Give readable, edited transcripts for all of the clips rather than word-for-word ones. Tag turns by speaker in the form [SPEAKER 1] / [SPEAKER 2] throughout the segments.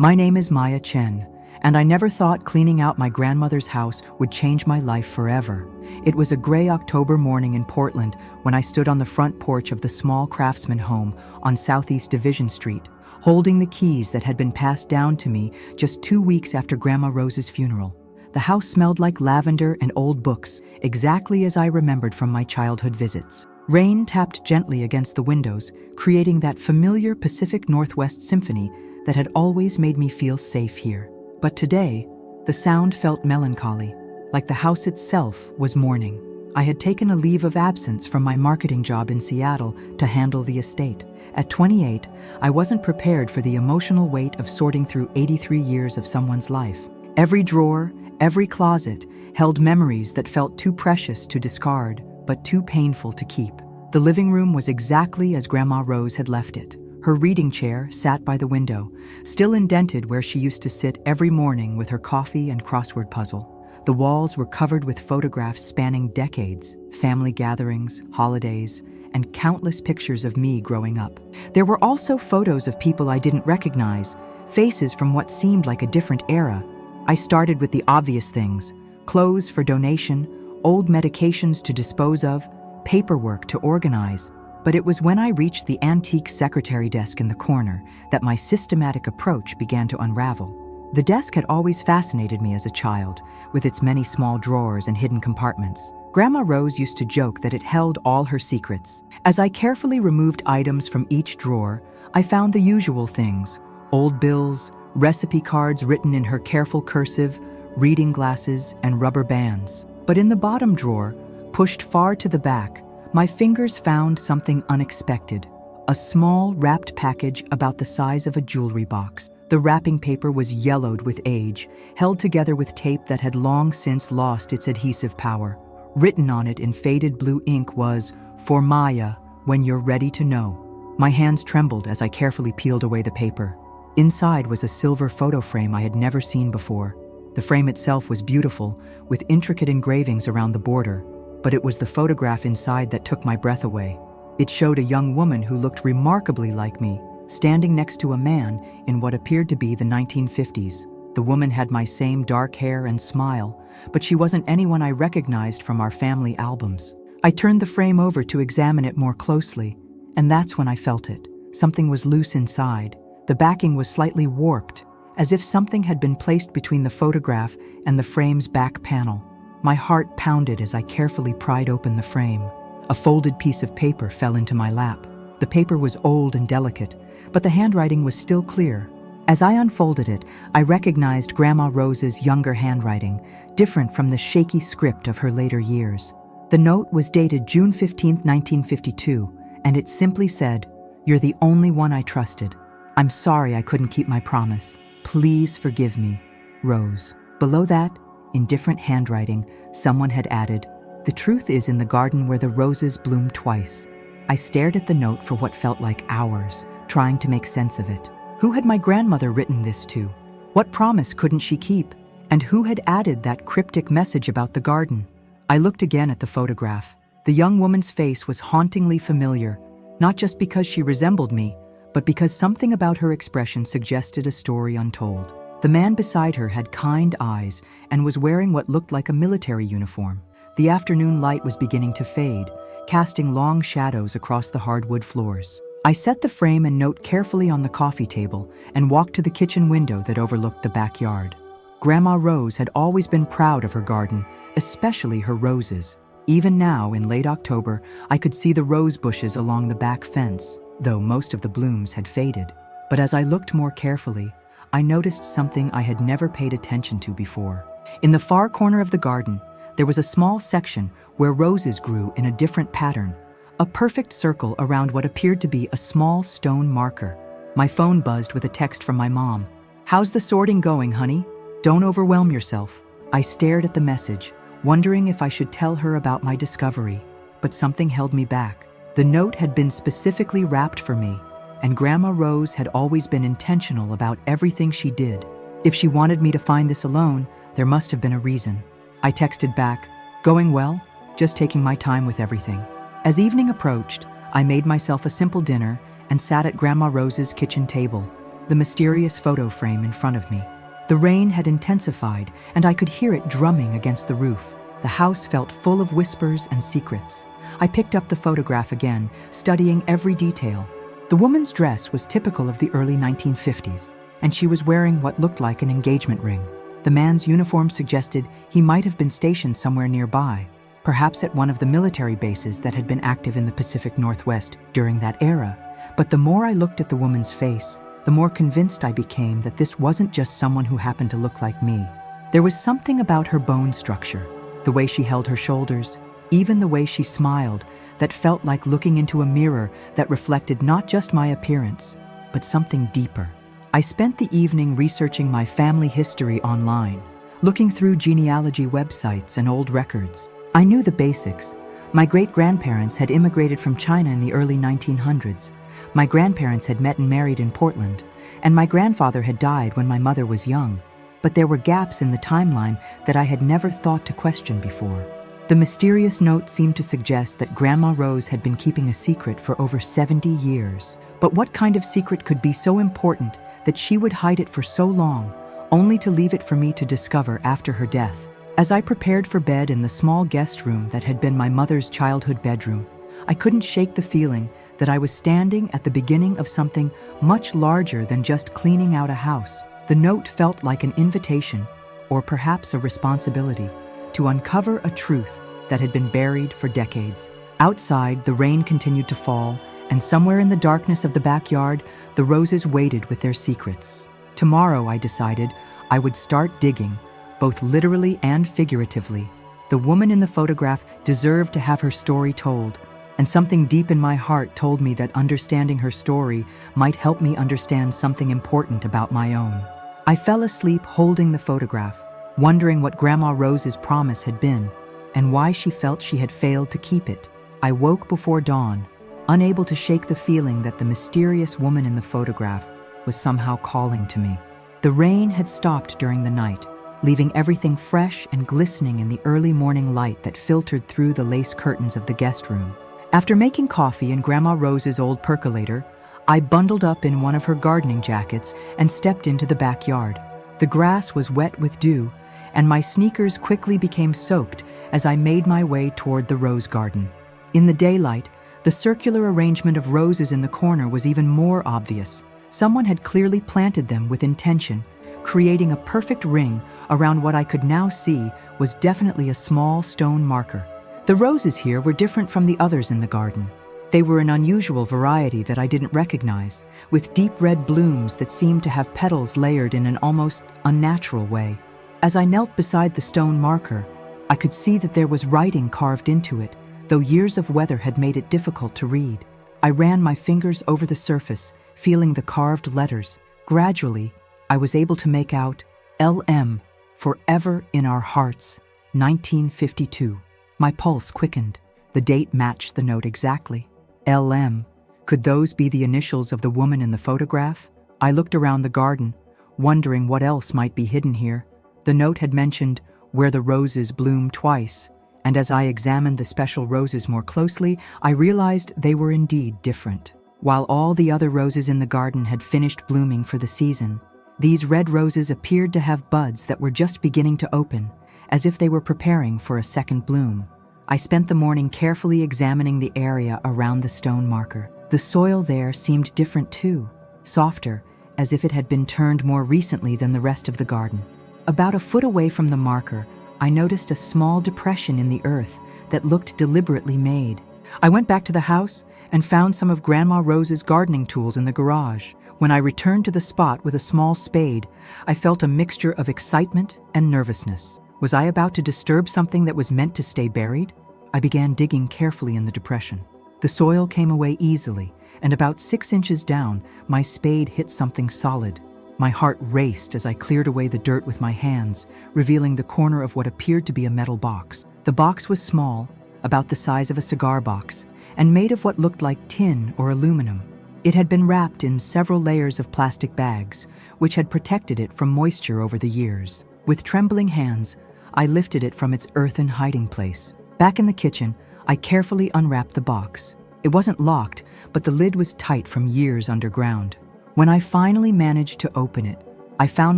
[SPEAKER 1] My name is Maya Chen, and I never thought cleaning out my grandmother's house would change my life forever. It was a gray October morning in Portland when I stood on the front porch of the small craftsman home on Southeast Division Street, holding the keys that had been passed down to me just 2 weeks after Grandma Rose's funeral. The house smelled like lavender and old books, exactly as I remembered from my childhood visits. Rain tapped gently against the windows, creating that familiar Pacific Northwest symphony that had always made me feel safe here. But today, the sound felt melancholy, like the house itself was mourning. I had taken a leave of absence from my marketing job in Seattle to handle the estate. At 28, I wasn't prepared for the emotional weight of sorting through 83 years of someone's life. Every drawer, every closet held memories that felt too precious to discard, but too painful to keep. The living room was exactly as Grandma Rose had left it. Her reading chair sat by the window, still indented where she used to sit every morning with her coffee and crossword puzzle. The walls were covered with photographs spanning decades, family gatherings, holidays, and countless pictures of me growing up. There were also photos of people I didn't recognize, faces from what seemed like a different era. I started with the obvious things: clothes for donation, old medications to dispose of, paperwork to organize. But it was when I reached the antique secretary desk in the corner that my systematic approach began to unravel. The desk had always fascinated me as a child, with its many small drawers and hidden compartments. Grandma Rose used to joke that it held all her secrets. As I carefully removed items from each drawer, I found the usual things: old bills, recipe cards written in her careful cursive, reading glasses, and rubber bands. But in the bottom drawer, pushed far to the back, my fingers found something unexpected: a small wrapped package about the size of a jewelry box. The wrapping paper was yellowed with age, held together with tape that had long since lost its adhesive power. Written on it in faded blue ink was, "For Maya, when you're ready to know." My hands trembled as I carefully peeled away the paper. Inside was a silver photo frame I had never seen before. The frame itself was beautiful, with intricate engravings around the border. But it was the photograph inside that took my breath away. It showed a young woman who looked remarkably like me, standing next to a man in what appeared to be the 1950s. The woman had my same dark hair and smile, but she wasn't anyone I recognized from our family albums. I turned the frame over to examine it more closely, and that's when I felt it. Something was loose inside. The backing was slightly warped, as if something had been placed between the photograph and the frame's back panel. My heart pounded as I carefully pried open the frame. A folded piece of paper fell into my lap. The paper was old and delicate, but the handwriting was still clear. As I unfolded it, I recognized Grandma Rose's younger handwriting, different from the shaky script of her later years. The note was dated June 15, 1952, and it simply said, "You're the only one I trusted. I'm sorry I couldn't keep my promise. Please forgive me, Rose." Below that, in different handwriting, someone had added, "The truth is in the garden where the roses bloom twice." I stared at the note for what felt like hours, trying to make sense of it. Who had my grandmother written this to? What promise couldn't she keep? And who had added that cryptic message about the garden? I looked again at the photograph. The young woman's face was hauntingly familiar, not just because she resembled me, but because something about her expression suggested a story untold. The man beside her had kind eyes and was wearing what looked like a military uniform. The afternoon light was beginning to fade, casting long shadows across the hardwood floors. I set the frame and note carefully on the coffee table and walked to the kitchen window that overlooked the backyard. Grandma Rose had always been proud of her garden, especially her roses. Even now, in late October, I could see the rose bushes along the back fence, though most of the blooms had faded. But as I looked more carefully, I noticed something I had never paid attention to before. In the far corner of the garden, there was a small section where roses grew in a different pattern, a perfect circle around what appeared to be a small stone marker. My phone buzzed with a text from my mom. "How's the sorting going, honey? Don't overwhelm yourself." I stared at the message, wondering if I should tell her about my discovery, but something held me back. The note had been specifically wrapped for me, and Grandma Rose had always been intentional about everything she did. If she wanted me to find this alone, there must have been a reason. I texted back, "Going well? Just taking my time with everything." As evening approached, I made myself a simple dinner and sat at Grandma Rose's kitchen table. the mysterious photo frame in front of me. The rain had intensified, and I could hear it drumming against the roof. The house felt full of whispers and secrets. I picked up the photograph again, studying every detail. The woman's dress was typical of the early 1950s, and she was wearing what looked like an engagement ring. The man's uniform suggested he might have been stationed somewhere nearby, perhaps at one of the military bases that had been active in the Pacific Northwest during that era. But the more I looked at the woman's face, the more convinced I became that this wasn't just someone who happened to look like me. There was something about her bone structure, the way she held her shoulders, even the way she smiled, that felt like looking into a mirror that reflected not just my appearance, but something deeper. I spent the evening researching my family history online, looking through genealogy websites and old records. I knew the basics. My great-grandparents had immigrated from China in the early 1900s. My grandparents had met and married in Portland, and my grandfather had died when my mother was young. But there were gaps in the timeline that I had never thought to question before. The mysterious note seemed to suggest that Grandma Rose had been keeping a secret for over 70 years. But what kind of secret could be so important that she would hide it for so long, only to leave it for me to discover after her death? As I prepared for bed in the small guest room that had been my mother's childhood bedroom, I couldn't shake the feeling that I was standing at the beginning of something much larger than just cleaning out a house. The note felt like an invitation, or perhaps a responsibility, to uncover a truth that had been buried for decades. Outside, the rain continued to fall, and somewhere in the darkness of the backyard, the roses waited with their secrets. Tomorrow, I decided, I would start digging, both literally and figuratively. The woman in the photograph deserved to have her story told, and something deep in my heart told me that understanding her story might help me understand something important about my own. I fell asleep holding the photograph, wondering what Grandma Rose's promise had been, and why she felt she had failed to keep it. I woke before dawn, unable to shake the feeling that the mysterious woman in the photograph was somehow calling to me. The rain had stopped during the night, leaving everything fresh and glistening in the early morning light that filtered through the lace curtains of the guest room. After making coffee in Grandma Rose's old percolator, I bundled up in one of her gardening jackets and stepped into the backyard. The grass was wet with dew, and my sneakers quickly became soaked as I made my way toward the rose garden. In the daylight, the circular arrangement of roses in the corner was even more obvious. Someone had clearly planted them with intention, creating a perfect ring around what I could now see was definitely a small stone marker. The roses here were different from the others in the garden. They were an unusual variety that I didn't recognize, with deep red blooms that seemed to have petals layered in an almost unnatural way. As I knelt beside the stone marker, I could see that there was writing carved into it, though years of weather had made it difficult to read. I ran my fingers over the surface, feeling the carved letters. Gradually, I was able to make out LM, Forever in Our Hearts, 1952. My pulse quickened. The date matched the note exactly. LM. Could those be the initials of the woman in the photograph? I looked around the garden, wondering what else might be hidden here. The note had mentioned where the roses bloom twice, and as I examined the special roses more closely, I realized they were indeed different. While all the other roses in the garden had finished blooming for the season, these red roses appeared to have buds that were just beginning to open, as if they were preparing for a second bloom. I spent the morning carefully examining the area around the stone marker. The soil there seemed different too, softer, as if it had been turned more recently than the rest of the garden. About a foot away from the marker, I noticed a small depression in the earth that looked deliberately made. I went back to the house and found some of Grandma Rose's gardening tools in the garage. When I returned to the spot with a small spade, I felt a mixture of excitement and nervousness. Was I about to disturb something that was meant to stay buried? I began digging carefully in the depression. The soil came away easily, and about 6 inches down, my spade hit something solid. My heart raced as I cleared away the dirt with my hands, revealing the corner of what appeared to be a metal box. The box was small, about the size of a cigar box, and made of what looked like tin or aluminum. It had been wrapped in several layers of plastic bags, which had protected it from moisture over the years. With trembling hands, I lifted it from its earthen hiding place. Back in the kitchen, I carefully unwrapped the box. It wasn't locked, but the lid was tight from years underground. When I finally managed to open it, I found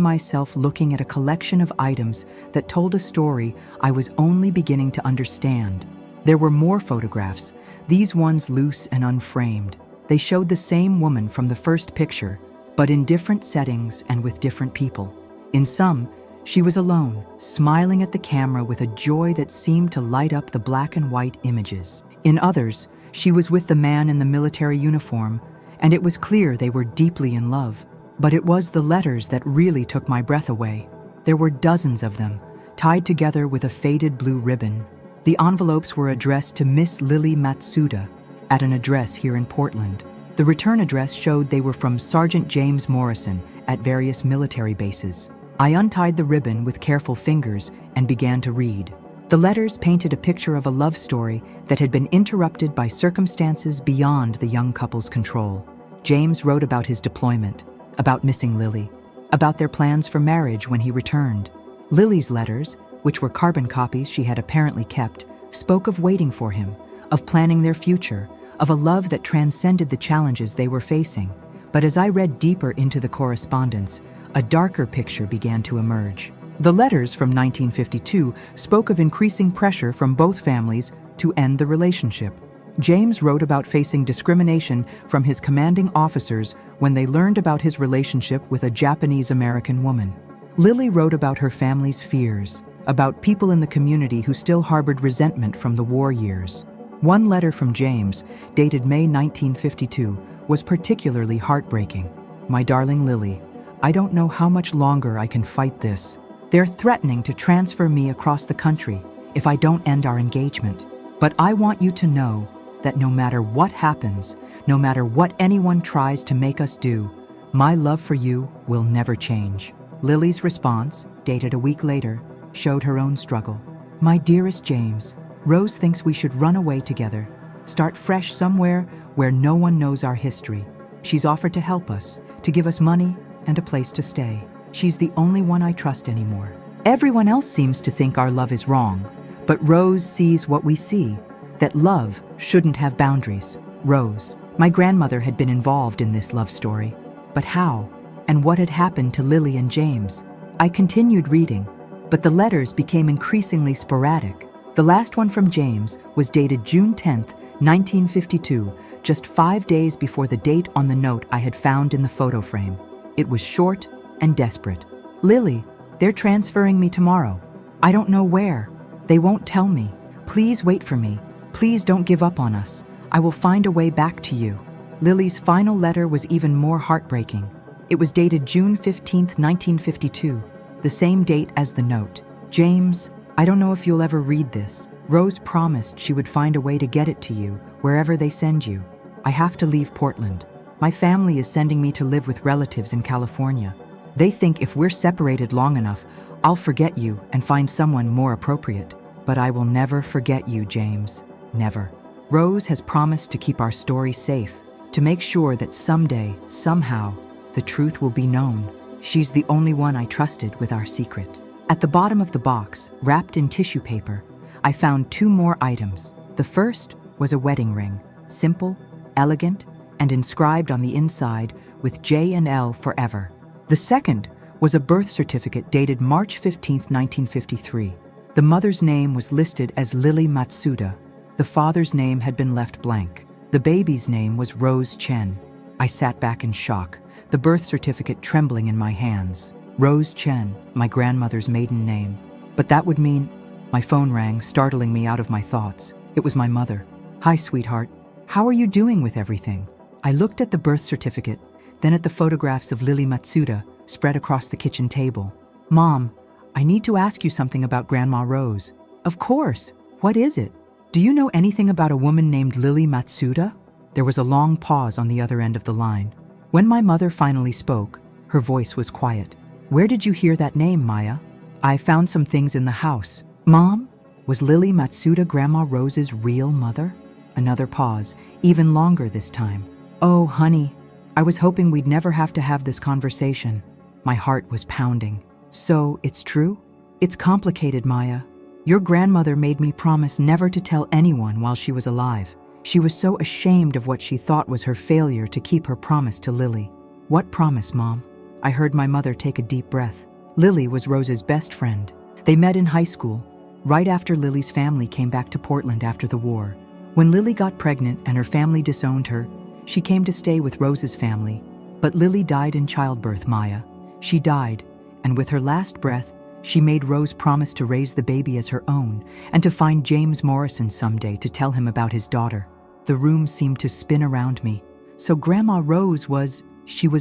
[SPEAKER 1] myself looking at a collection of items that told a story I was only beginning to understand. There were more photographs, these ones loose and unframed. They showed the same woman from the first picture, but in different settings and with different people. In some, she was alone, smiling at the camera with a joy that seemed to light up the black and white images. In others, she was with the man in the military uniform, and it was clear they were deeply in love. But it was the letters that really took my breath away. There were dozens of them, tied together with a faded blue ribbon. The envelopes were addressed to Miss Lily Matsuda at an address here in Portland. The return address showed they were from Sergeant James Morrison at various military bases. I untied the ribbon with careful fingers and began to read. The letters painted a picture of a love story that had been interrupted by circumstances beyond the young couple's control. James wrote about his deployment, about missing Lily, about their plans for marriage when he returned. Lily's letters, which were carbon copies she had apparently kept, spoke of waiting for him, of planning their future, of a love that transcended the challenges they were facing. But as I read deeper into the correspondence, a darker picture began to emerge. The letters from 1952 spoke of increasing pressure from both families to end the relationship. James wrote about facing discrimination from his commanding officers when they learned about his relationship with a Japanese-American woman. Lily wrote about her family's fears, about people in the community who still harbored resentment from the war years. One letter from James, dated May 1952, was particularly heartbreaking. "My darling Lily, I don't know how much longer I can fight this. They're threatening to transfer me across the country if I don't end our engagement. But I want you to know that no matter what happens, no matter what anyone tries to make us do, my love for you will never change." Lily's response, dated a week later, showed her own struggle. "My dearest James, Rose thinks we should run away together, start fresh somewhere where no one knows our history. She's offered to help us, to give us money and a place to stay. She's the only one I trust anymore. Everyone else seems to think our love is wrong, but Rose sees what we see, that love shouldn't have boundaries. Rose." My grandmother had been involved in this love story. But how? And what had happened to Lily and James? I continued reading, but the letters became increasingly sporadic. The last one from James was dated June 10th, 1952, just 5 days before the date on the note I had found in the photo frame. It was short and desperate. "Lily, they're transferring me tomorrow. I don't know where. They won't tell me. Please wait for me. Please don't give up on us. I will find a way back to you." Lily's final letter was even more heartbreaking. It was dated June 15th, 1952, the same date as the note. "James, I don't know if you'll ever read this. Rose promised she would find a way to get it to you wherever they send you. I have to leave Portland. My family is sending me to live with relatives in California. They think if we're separated long enough, I'll forget you and find someone more appropriate. But I will never forget you, James. Never. Rose has promised to keep our story safe, to make sure that someday, somehow, the truth will be known. She's the only one I trusted with our secret." At the bottom of the box, wrapped in tissue paper, I found 2 more items. The first was a wedding ring, simple, elegant, and inscribed on the inside with J and L forever. The second was a birth certificate dated March 15th, 1953. The mother's name was listed as Lily Matsuda. The father's name had been left blank. The baby's name was Rose Chen. I sat back in shock, the birth certificate trembling in my hands. Rose Chen, my grandmother's maiden name. But that would mean... My phone rang, startling me out of my thoughts. It was my mother. "Hi, sweetheart. How are you doing with everything?" I looked at the birth certificate, then at the photographs of Lily Matsuda spread across the kitchen table. "Mom, I need to ask you something about Grandma Rose." "Of course. What is it? Do you know anything about a woman named Lily Matsuda?" There was a long pause on the other end of the line. When my mother finally spoke, her voice was quiet. "Where did you hear that name, Maya?" "I found some things in the house." "Mom, was Lily Matsuda Grandma Rose's real mother?" Another pause, even longer this time. "Oh, honey, I was hoping we'd never have to have this conversation." My heart was pounding. "So, it's true?" "It's complicated, Maya. Your grandmother made me promise never to tell anyone while she was alive. She was so ashamed of what she thought was her failure to keep her promise to Lily. What promise, Mom? I heard my mother take a deep breath. Lily was Rose's best friend. They met in high school, right after Lily's family came back to Portland after the war. When Lily got pregnant and her family disowned her, she came to stay with Rose's family. But Lily died in childbirth, Maya. She died, and with her last breath, she made Rose promise to raise the baby as her own and to find James Morrison someday to tell him about his daughter. The room seemed to spin around me. So Grandma Rose was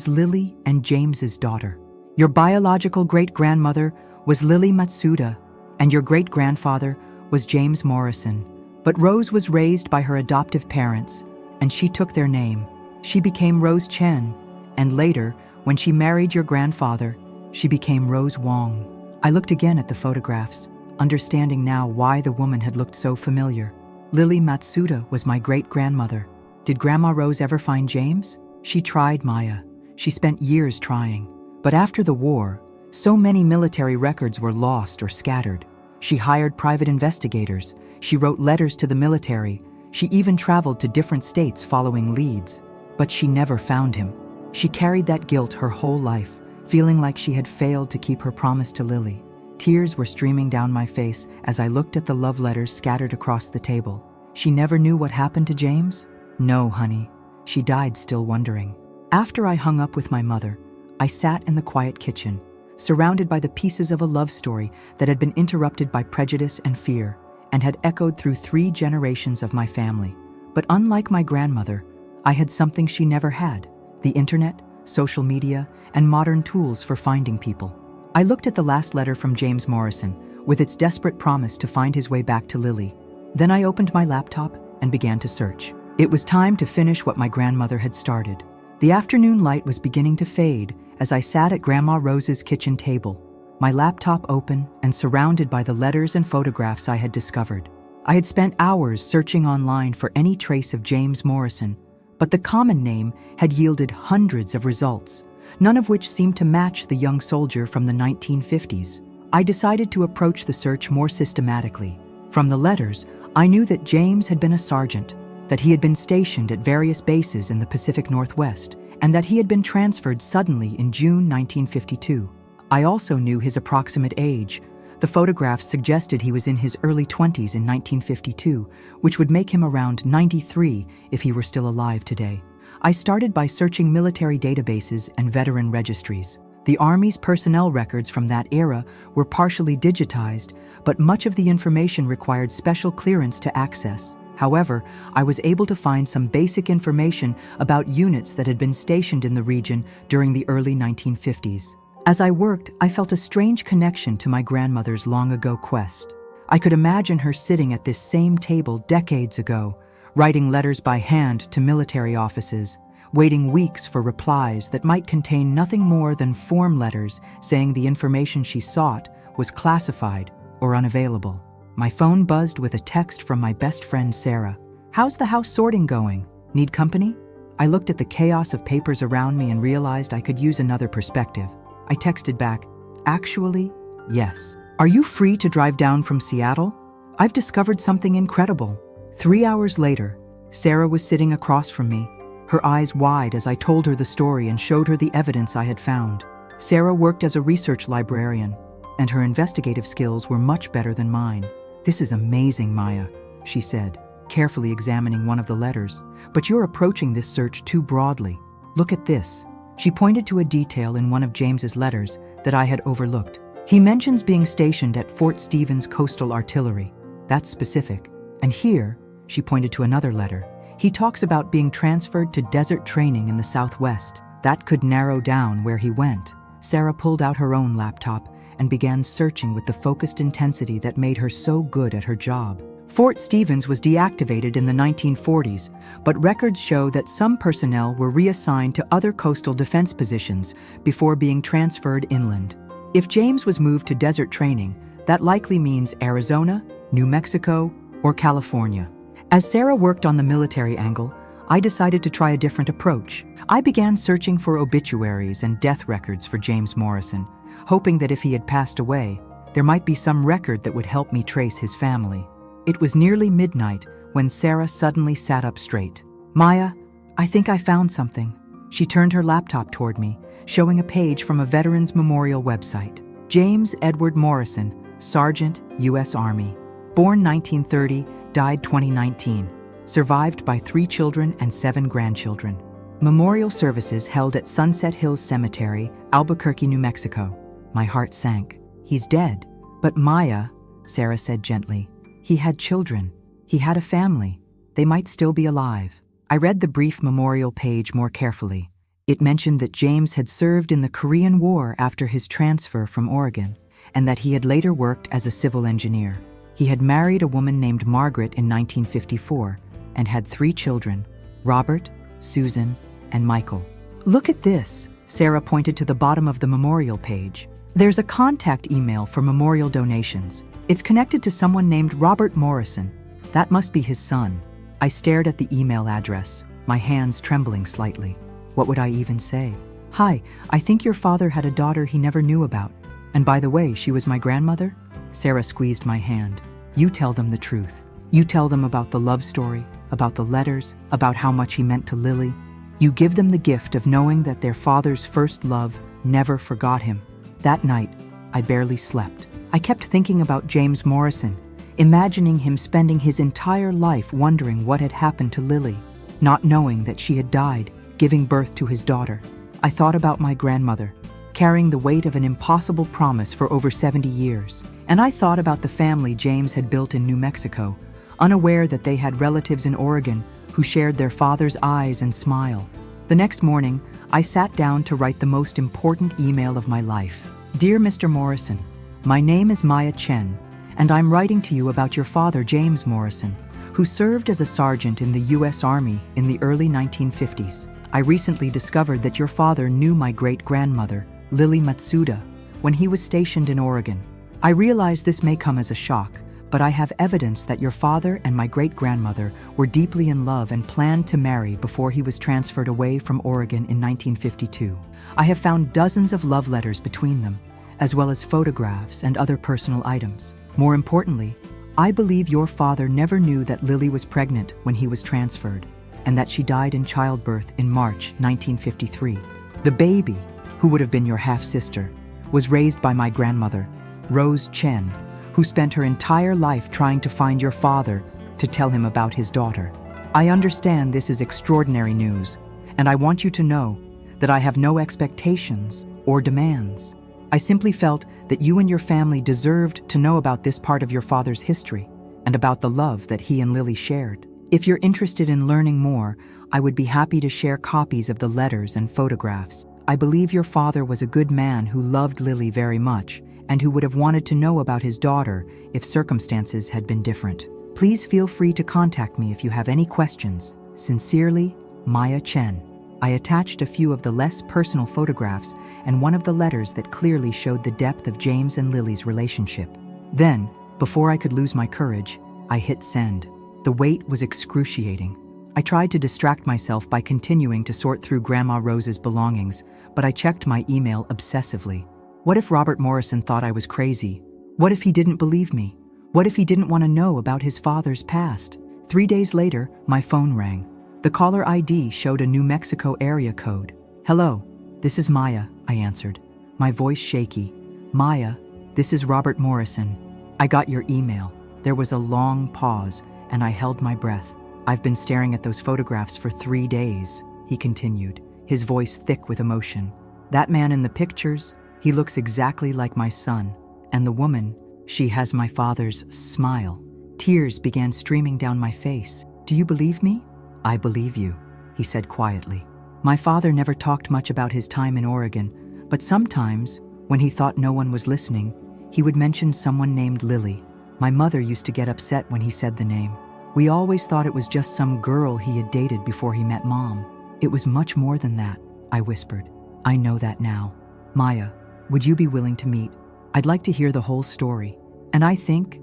[SPEAKER 1] Lily and James's daughter. Your biological great-grandmother was Lily Matsuda, and your great-grandfather was James Morrison. But Rose was raised by her adoptive parents, and she took their name. She became Rose Chen, and later, when she married your grandfather, she became Rose Wong. I looked again at the photographs, understanding now why the woman had looked so familiar. Lily Matsuda was my great-grandmother. Did Grandma Rose ever find James? She tried, Maya. She spent years trying. But after the war, so many military records were lost or scattered. She hired private investigators. She wrote letters to the military. She even traveled to different states following leads. But she never found him. She carried that guilt her whole life, feeling like she had failed to keep her promise to Lily. Tears were streaming down my face as I looked at the love letters scattered across the table. She never knew what happened to James? No, honey. She died still wondering. After I hung up with my mother, I sat in the quiet kitchen, surrounded by the pieces of a love story that had been interrupted by prejudice and fear, and had echoed through 3 generations of my family. But unlike my grandmother, I had something she never had: the internet, social media, and modern tools for finding people. I looked at the last letter from James Morrison, with its desperate promise to find his way back to Lily. Then I opened my laptop and began to search. It was time to finish what my grandmother had started. The afternoon light was beginning to fade as I sat at Grandma Rose's kitchen table, my laptop open and surrounded by the letters and photographs I had discovered. I had spent hours searching online for any trace of James Morrison, but the common name had yielded hundreds of results, none of which seemed to match the young soldier from the 1950s. I decided to approach the search more systematically. From the letters, I knew that James had been a sergeant, that he had been stationed at various bases in the Pacific Northwest, and that he had been transferred suddenly in June 1952. I also knew his approximate age. The photographs suggested he was in his early 20s in 1952, which would make him around 93 if he were still alive today. I started by searching military databases and veteran registries. The Army's personnel records from that era were partially digitized, but much of the information required special clearance to access. However, I was able to find some basic information about units that had been stationed in the region during the early 1950s. As I worked, I felt a strange connection to my grandmother's long-ago quest. I could imagine her sitting at this same table decades ago, writing letters by hand to military offices, waiting weeks for replies that might contain nothing more than form letters saying the information she sought was classified or unavailable. My phone buzzed with a text from my best friend Sarah. "How's the house sorting going? Need company?" I looked at the chaos of papers around me and realized I could use another perspective. I texted back, "Actually, yes. Are you free to drive down from Seattle? I've discovered something incredible." 3 hours later, Sarah was sitting across from me, her eyes wide as I told her the story and showed her the evidence I had found. Sarah worked as a research librarian, and her investigative skills were much better than mine. "This is amazing, Maya," she said, carefully examining one of the letters. "But you're approaching this search too broadly. Look at this." She pointed to a detail in one of James's letters that I had overlooked. He mentions being stationed at Fort Stevens Coastal Artillery. That's specific. And here, she pointed to another letter, he talks about being transferred to desert training in the Southwest. That could narrow down where he went. Sarah pulled out her own laptop and began searching with the focused intensity that made her so good at her job. Fort Stevens was deactivated in the 1940s, but records show that some personnel were reassigned to other coastal defense positions before being transferred inland. If James was moved to desert training, that likely means Arizona, New Mexico, or California. As Sarah worked on the military angle, I decided to try a different approach. I began searching for obituaries and death records for James Morrison, hoping that if he had passed away, there might be some record that would help me trace his family. It was nearly midnight when Sarah suddenly sat up straight. "Maya, I think I found something," She turned her laptop toward me, showing a page from a Veterans Memorial website. James Edward Morrison, Sergeant, U.S. Army. Born 1930, died 2019. Survived by 3 children and 7 grandchildren. Memorial services held at Sunset Hills Cemetery, Albuquerque, New Mexico. My heart sank. He's dead. But Maya, Sarah said gently, he had children. He had a family. They might still be alive. I read the brief memorial page more carefully. It mentioned that James had served in the Korean War after his transfer from Oregon, and that he had later worked as a civil engineer. He had married a woman named Margaret in 1954 and had 3 children, Robert, Susan, and Michael. Look at this, Sarah pointed to the bottom of the memorial page. There's a contact email for memorial donations. It's connected to someone named Robert Morrison. That must be his son. I stared at the email address, my hands trembling slightly. What would I even say? Hi, I think your father had a daughter he never knew about. And by the way, she was my grandmother? Sarah squeezed my hand. You tell them the truth. You tell them about the love story, about the letters, about how much he meant to Lily. You give them the gift of knowing that their father's first love never forgot him. That night, I barely slept. I kept thinking about James Morrison, imagining him spending his entire life wondering what had happened to Lily, not knowing that she had died, giving birth to his daughter. I thought about my grandmother, carrying the weight of an impossible promise for over 70 years. And I thought about the family James had built in New Mexico, unaware that they had relatives in Oregon who shared their father's eyes and smile. The next morning, I sat down to write the most important email of my life. Dear Mr. Morrison, my name is Maya Chen, and I'm writing to you about your father, James Morrison, who served as a sergeant in the U.S. Army in the early 1950s. I recently discovered that your father knew my great-grandmother, Lily Matsuda, when he was stationed in Oregon. I realize this may come as a shock, but I have evidence that your father and my great-grandmother were deeply in love and planned to marry before he was transferred away from Oregon in 1952. I have found dozens of love letters between them, as well as photographs and other personal items. More importantly, I believe your father never knew that Lily was pregnant when he was transferred, and that she died in childbirth in March 1953. The baby, who would have been your half-sister, was raised by my grandmother, Rose Chen, who spent her entire life trying to find your father to tell him about his daughter. I understand this is extraordinary news, and I want you to know that I have no expectations or demands. I simply felt that you and your family deserved to know about this part of your father's history and about the love that he and Lily shared. If you're interested in learning more, I would be happy to share copies of the letters and photographs. I believe your father was a good man who loved Lily very much and who would have wanted to know about his daughter if circumstances had been different. Please feel free to contact me if you have any questions. Sincerely, Maya Chen. I attached a few of the less personal photographs and one of the letters that clearly showed the depth of James and Lily's relationship. Then, before I could lose my courage, I hit send. The wait was excruciating. I tried to distract myself by continuing to sort through Grandma Rose's belongings, but I checked my email obsessively. What if Robert Morrison thought I was crazy? What if he didn't believe me? What if he didn't want to know about his father's past? 3 days later, my phone rang. The caller ID showed a New Mexico area code. Hello, this is Maya, I answered, my voice shaky. Maya, this is Robert Morrison. I got your email. There was a long pause, and I held my breath. I've been staring at those photographs for 3 days, he continued, his voice thick with emotion. That man in the pictures, he looks exactly like my son. And the woman, she has my father's smile. Tears began streaming down my face. Do you believe me? I believe you, he said quietly. My father never talked much about his time in Oregon, but sometimes, when he thought no one was listening, he would mention someone named Lily. My mother used to get upset when he said the name. We always thought it was just some girl he had dated before he met Mom. It was much more than that, I whispered. I know that now. Maya, would you be willing to meet? I'd like to hear the whole story. And I think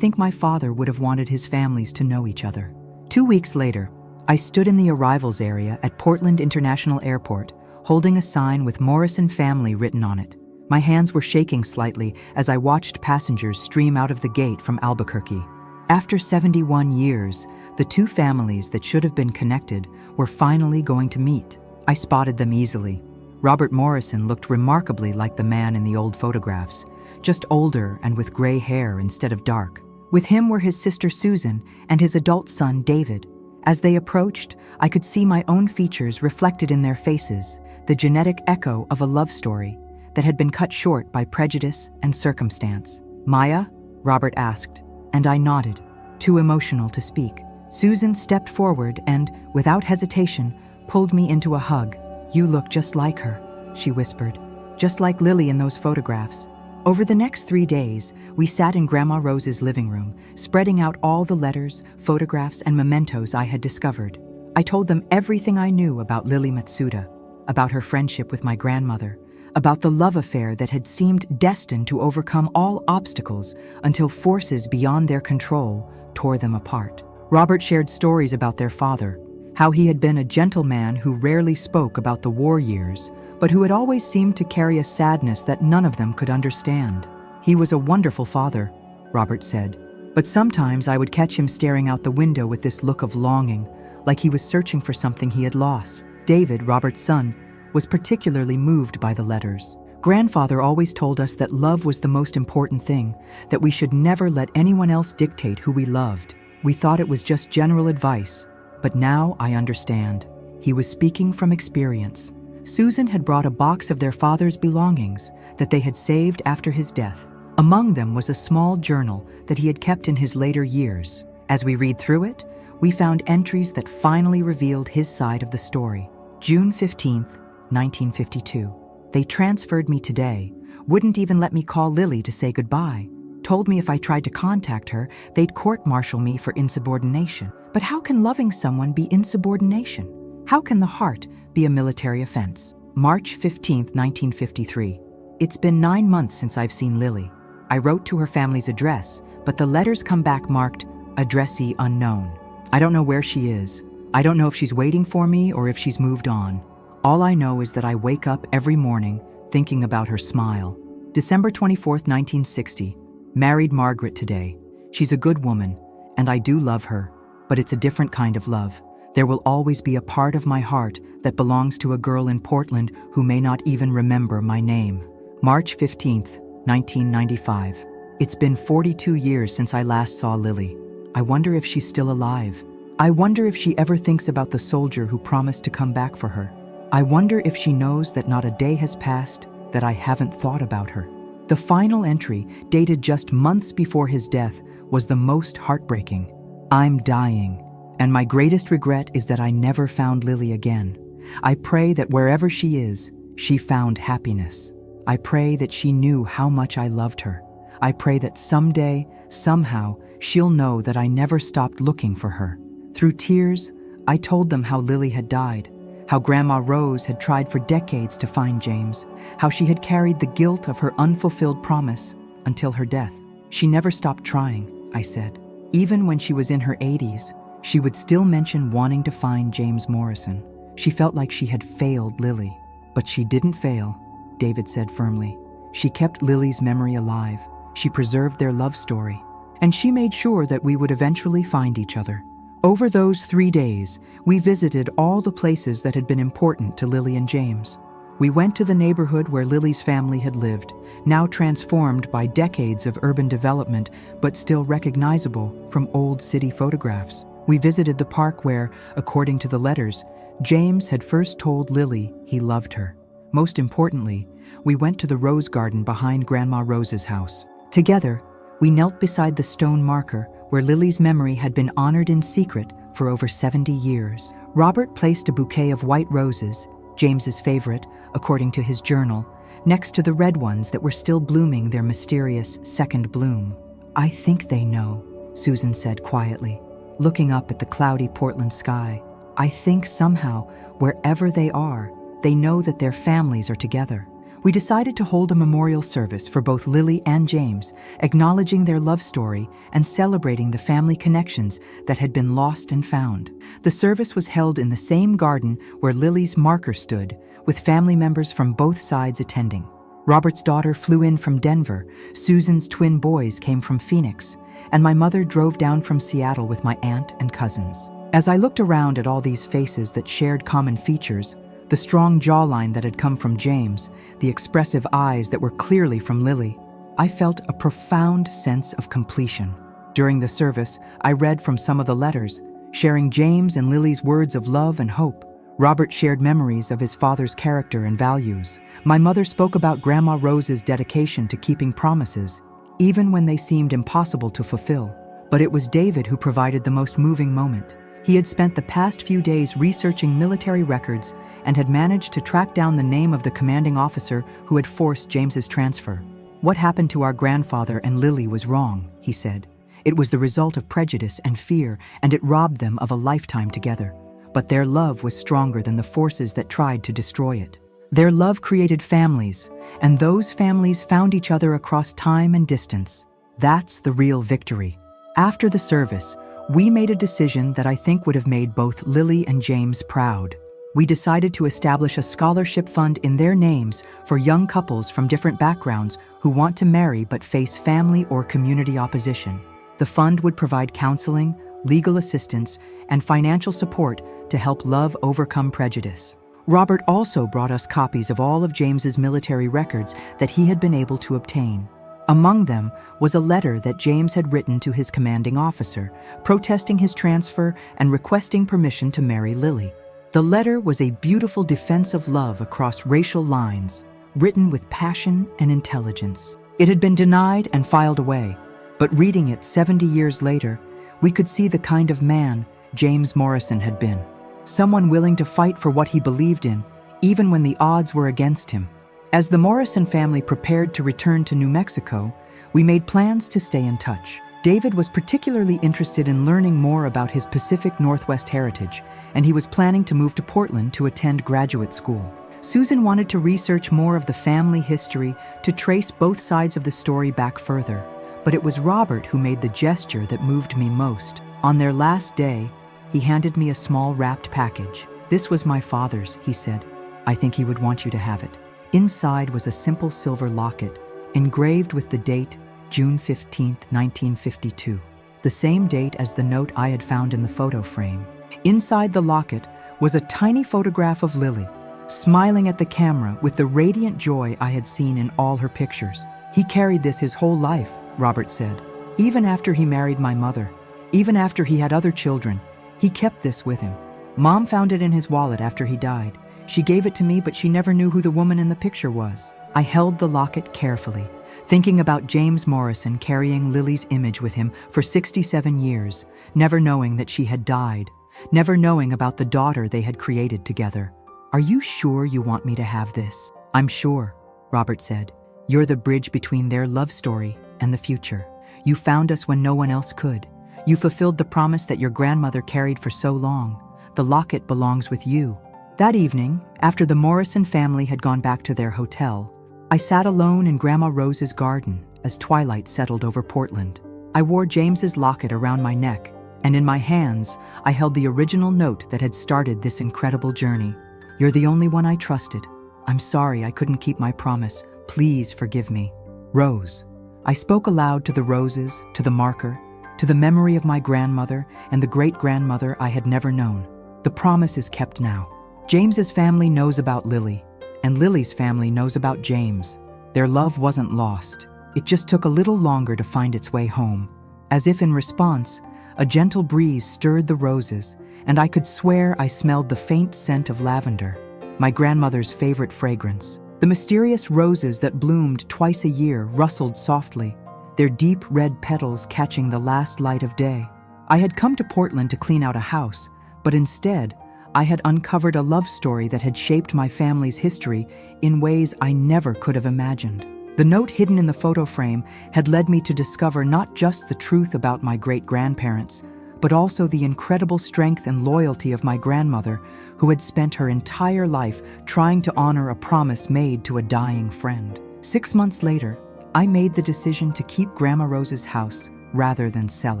[SPEAKER 1] my father would have wanted his families to know each other. 2 weeks later, I stood in the arrivals area at Portland International Airport, holding a sign with Morrison family written on it. My hands were shaking slightly as I watched passengers stream out of the gate from Albuquerque. After 71 years, the two families that should have been connected were finally going to meet. I spotted them easily. Robert Morrison looked remarkably like the man in the old photographs, just older and with gray hair instead of dark. With him were his sister Susan and his adult son David. As they approached, I could see my own features reflected in their faces, the genetic echo of a love story that had been cut short by prejudice and circumstance. "Maya?" Robert asked, and I nodded, too emotional to speak. Susan stepped forward and, without hesitation, pulled me into a hug. "You look just like her," she whispered, "just like Lily in those photographs." Over the next 3 days, we sat in Grandma Rose's living room, spreading out all the letters, photographs, and mementos I had discovered. I told them everything I knew about Lily Matsuda, about her friendship with my grandmother, about the love affair that had seemed destined to overcome all obstacles until forces beyond their control tore them apart. Robert shared stories about their father, how he had been a gentleman who rarely spoke about the war years, but who had always seemed to carry a sadness that none of them could understand. "He was a wonderful father," Robert said, "but sometimes I would catch him staring out the window with this look of longing, like he was searching for something he had lost." David, Robert's son, was particularly moved by the letters. "Grandfather always told us that love was the most important thing, that we should never let anyone else dictate who we loved. We thought it was just general advice, but now I understand." He was speaking from experience. Susan had brought a box of their father's belongings that they had saved after his death. Among them was a small journal that he had kept in his later years. As we read through it, we found entries that finally revealed his side of the story. June 15th, 1952. "They transferred me today, wouldn't even let me call Lily to say goodbye. Told me if I tried to contact her, they'd court-martial me for insubordination. But how can loving someone be insubordination? How can the heart be a military offense?" March 15th, 1953. "It's been 9 months since I've seen Lily. I wrote to her family's address, but the letters come back marked addressee unknown. I don't know where she is. I don't know if she's waiting for me or if she's moved on. All I know is that I wake up every morning thinking about her smile." December 24th, 1960. "Married Margaret today. She's a good woman, and I do love her, but it's a different kind of love. There will always be a part of my heart that belongs to a girl in Portland who may not even remember my name." March 15th, 1995. "It's been 42 years since I last saw Lily. I wonder if she's still alive. I wonder if she ever thinks about the soldier who promised to come back for her. I wonder if she knows that not a day has passed that I haven't thought about her." The final entry, dated just months before his death, was the most heartbreaking. "I'm dying, and my greatest regret is that I never found Lily again. I pray that wherever she is, she found happiness. I pray that she knew how much I loved her. I pray that someday, somehow, she'll know that I never stopped looking for her." Through tears, I told them how Lily had died, how Grandma Rose had tried for decades to find James, how she had carried the guilt of her unfulfilled promise until her death. "She never stopped trying," I said. "Even when she was in her 80s, she would still mention wanting to find James Morrison. She felt like she had failed Lily." "But she didn't fail," David said firmly. "She kept Lily's memory alive. She preserved their love story. And she made sure that we would eventually find each other." Over those 3 days, we visited all the places that had been important to Lily and James. We went to the neighborhood where Lily's family had lived, now transformed by decades of urban development, but still recognizable from old city photographs. We visited the park where, according to the letters, James had first told Lily he loved her. Most importantly, we went to the rose garden behind Grandma Rose's house. Together, we knelt beside the stone marker where Lily's memory had been honored in secret for over 70 years. Robert placed a bouquet of white roses, James's favorite, according to his journal, next to the red ones that were still blooming their mysterious second bloom. "I think they know," Susan said quietly, looking up at the cloudy Portland sky. "I think somehow, wherever they are, they know that their families are together." We decided to hold a memorial service for both Lily and James, acknowledging their love story and celebrating the family connections that had been lost and found. The service was held in the same garden where Lily's marker stood, with family members from both sides attending. Robert's daughter flew in from Denver, Susan's twin boys came from Phoenix, and my mother drove down from Seattle with my aunt and cousins. As I looked around at all these faces that shared common features, the strong jawline that had come from James, the expressive eyes that were clearly from Lily. I felt a profound sense of completion. During the service, I read from some of the letters, sharing James and Lily's words of love and hope. Robert shared memories of his father's character and values. My mother spoke about Grandma Rose's dedication to keeping promises, even when they seemed impossible to fulfill. But it was David who provided the most moving moment. He had spent the past few days researching military records and had managed to track down the name of the commanding officer who had forced James's transfer. "What happened to our grandfather and Lily was wrong," he said. "It was the result of prejudice and fear, and it robbed them of a lifetime together. But their love was stronger than the forces that tried to destroy it. Their love created families, and those families found each other across time and distance. That's the real victory." After the service, we made a decision that I think would have made both Lily and James proud. We decided to establish a scholarship fund in their names for young couples from different backgrounds who want to marry but face family or community opposition. The fund would provide counseling, legal assistance, and financial support to help love overcome prejudice. Robert also brought us copies of all of James's military records that he had been able to obtain. Among them was a letter that James had written to his commanding officer, protesting his transfer and requesting permission to marry Lily. The letter was a beautiful defense of love across racial lines, written with passion and intelligence. It had been denied and filed away, but reading it 70 years later, we could see the kind of man James Morrison had been. Someone willing to fight for what he believed in, even when the odds were against him. As the Morrison family prepared to return to New Mexico, we made plans to stay in touch. David was particularly interested in learning more about his Pacific Northwest heritage, and he was planning to move to Portland to attend graduate school. Susan wanted to research more of the family history to trace both sides of the story back further, but it was Robert who made the gesture that moved me most. On their last day, he handed me a small wrapped package. "This was my father's," he said. "I think he would want you to have it." Inside was a simple silver locket, engraved with the date June 15, 1952, the same date as the note I had found in the photo frame. Inside the locket was a tiny photograph of Lily, smiling at the camera with the radiant joy I had seen in all her pictures. "He carried this his whole life," Robert said. "Even after he married my mother, even after he had other children, he kept this with him. Mom found it in his wallet after he died. She gave it to me, but she never knew who the woman in the picture was." I held the locket carefully, thinking about James Morrison carrying Lily's image with him for 67 years, never knowing that she had died, never knowing about the daughter they had created together. "Are you sure you want me to have this?" "I'm sure," Robert said. "You're the bridge between their love story and the future. You found us when no one else could. You fulfilled the promise that your grandmother carried for so long. The locket belongs with you." That evening, after the Morrison family had gone back to their hotel, I sat alone in Grandma Rose's garden as twilight settled over Portland. I wore James's locket around my neck, and in my hands, I held the original note that had started this incredible journey. "You're the only one I trusted. I'm sorry I couldn't keep my promise. Please forgive me. Rose." I spoke aloud to the roses, to the marker, to the memory of my grandmother and the great-grandmother I had never known. The promise is kept now. James's family knows about Lily, and Lily's family knows about James. Their love wasn't lost. It just took a little longer to find its way home. As if in response, a gentle breeze stirred the roses, and I could swear I smelled the faint scent of lavender, my grandmother's favorite fragrance. The mysterious roses that bloomed twice a year rustled softly, their deep red petals catching the last light of day. I had come to Portland to clean out a house, but instead, I had uncovered a love story that had shaped my family's history in ways I never could have imagined. The note hidden in the photo frame had led me to discover not just the truth about my great-grandparents, but also the incredible strength and loyalty of my grandmother, who had spent her entire life trying to honor a promise made to a dying friend. 6 months later, I made the decision to keep Grandma Rose's house rather than sell